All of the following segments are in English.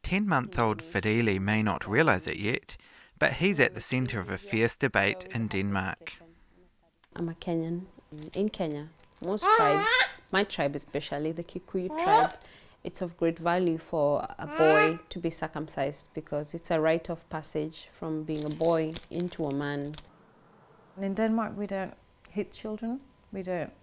10-month-old Fideli may not realise it yet, but he's at the centre of a fierce debate in Denmark. I'm a Kenyan. In Kenya, most tribes, my tribe especially, the Kikuyu tribe, it's of great value for a boy to be circumcised because it's a rite of passage from being a boy into a man. In Denmark, we don't hit children, we don't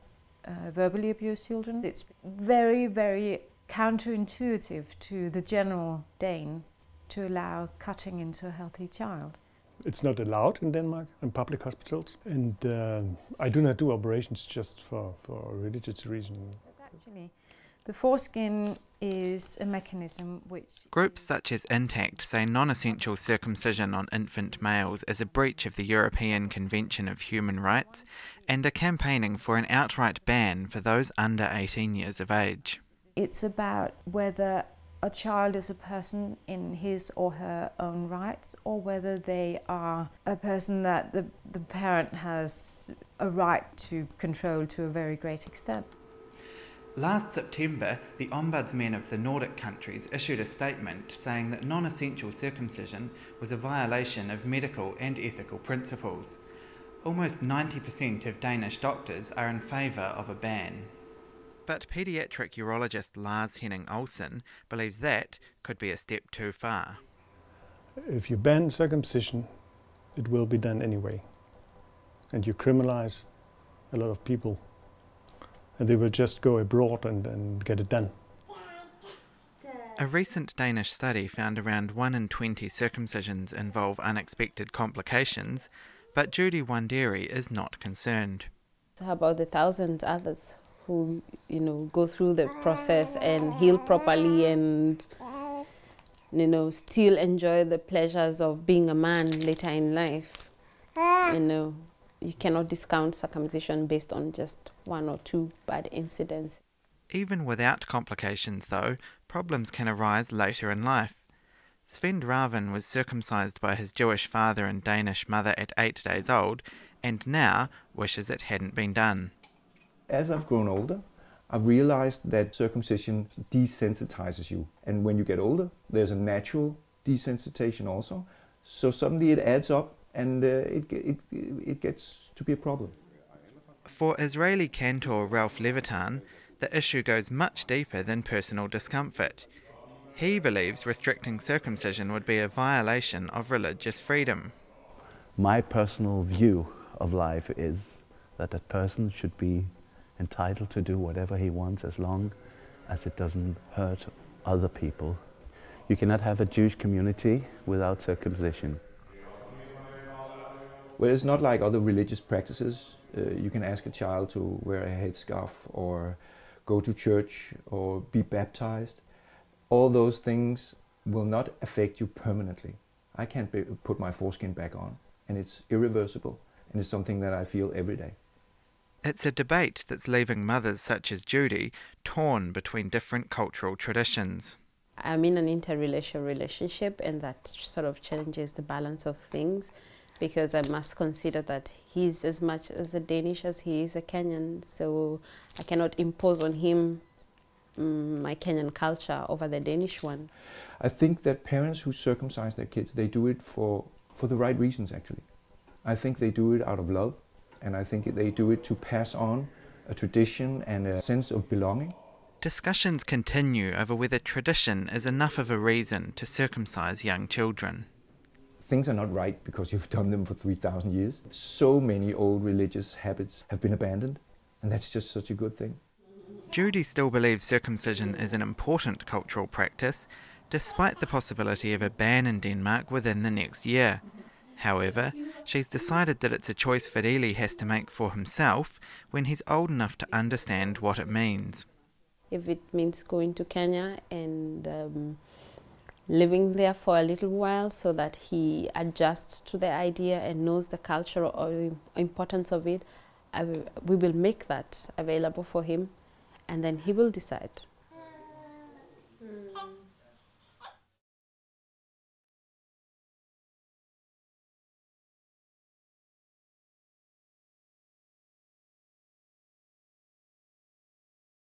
verbally abuse children. It's very, very counterintuitive to the general Dane to allow cutting into a healthy child. It's not allowed in Denmark in public hospitals, and I do not do operations just for religious reasons. Actually, the foreskin is a mechanism which... Groups such as Intact say non-essential circumcision on infant males is a breach of the European Convention of Human Rights and are campaigning for an outright ban for those under 18 years of age. It's about whether a child is a person in his or her own rights, or whether they are a person that the parent has a right to control to a very great extent. Last September, the Ombudsmen of the Nordic countries issued a statement saying that non-essential circumcision was a violation of medical and ethical principles. Almost 90% of Danish doctors are in favour of a ban. But paediatric urologist Lars Henning Olsen believes that could be a step too far. If you ban circumcision, it will be done anyway. And you criminalize a lot of people. And they will just go abroad and get it done. A recent Danish study found around 1 in 20 circumcisions involve unexpected complications, but Judy Wanderi is not concerned. How about the thousands others who, go through the process and heal properly and, still enjoy the pleasures of being a man later in life? You cannot discount circumcision based on just 1 or 2 bad incidents. Even without complications, though, problems can arise later in life. Svend Raven was circumcised by his Jewish father and Danish mother at 8 days old, and now wishes it hadn't been done. As I've grown older, I've realized that circumcision desensitizes you. And when you get older, there's a natural desensitization also. So suddenly it adds up and it gets to be a problem. For Israeli cantor Ralph Levitan, the issue goes much deeper than personal discomfort. He believes restricting circumcision would be a violation of religious freedom. My personal view of life is that that person should be entitled to do whatever he wants as long as it doesn't hurt other people. You cannot have a Jewish community without circumcision. Well, it's not like other religious practices. You can ask a child to wear a headscarf or go to church or be baptized. All those things will not affect you permanently. I can't put my foreskin back on, and it's irreversible, and it's something that I feel every day. It's a debate that's leaving mothers such as Judy torn between different cultural traditions. I'm in an interracial relationship, and that sort of challenges the balance of things, because I must consider that he's as much as a Danish as he is a Kenyan, so I cannot impose on him my Kenyan culture over the Danish one. I think that parents who circumcise their kids, they do it for the right reasons, actually. I think they do it out of love, and I think they do it to pass on a tradition and a sense of belonging. Discussions continue over whether tradition is enough of a reason to circumcise young children. Things are not right because you've done them for 3,000 years. So many old religious habits have been abandoned, and that's just such a good thing. Judy still believes circumcision is an important cultural practice, despite the possibility of a ban in Denmark within the next year. However, she's decided that it's a choice Fideli has to make for himself when he's old enough to understand what it means. If it means going to Kenya and living there for a little while so that he adjusts to the idea and knows the cultural importance of it, we will make that available for him, and then he will decide.